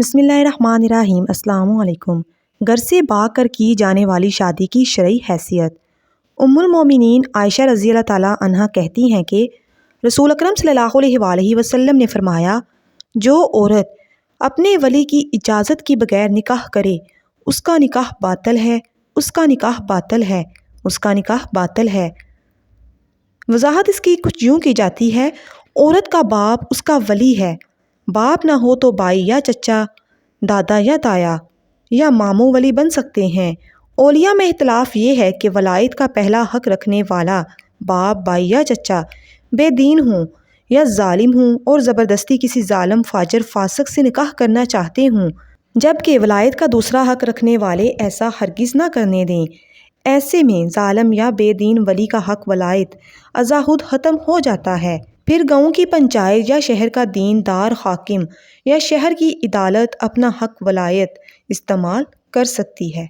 بسم اللہ الرحمن الرحیم۔ السلام علیکم۔ گھر سے بھاگ کر کی جانے والی شادی کی شرعی حیثیت۔ ام المومنین عائشہ رضی اللہ تعالیٰ عنہ کہتی ہیں کہ رسول اکرم صلی اللہ علیہ وآلہ وسلم نے فرمایا، جو عورت اپنے ولی کی اجازت کے بغیر نکاح کرے اس کا نکاح باطل ہے، اس کا نکاح باطل ہے، اس کا نکاح باطل ہے۔ وضاحت اس کی کچھ یوں کی جاتی ہے، عورت کا باپ اس کا ولی ہے، باپ نہ ہو تو بھائی یا چچا، دادا یا تایا یا ماموں ولی بن سکتے ہیں۔ اولیاء میں اختلاف یہ ہے کہ ولایت کا پہلا حق رکھنے والا باپ، بھائی یا چچا بے دین ہوں یا ظالم ہوں اور زبردستی کسی ظالم فاجر فاسق سے نکاح کرنا چاہتے ہوں، جبکہ ولایت کا دوسرا حق رکھنے والے ایسا ہرگز نہ کرنے دیں۔ ایسے میں ظالم یا بے دین ولی کا حق ولایت ازا خود ختم ہو جاتا ہے۔ پھر گاؤں کی پنچایت یا شہر کا دین دار حاکم یا شہر کی عدالت اپنا حق ولایت استعمال کر سکتی ہے۔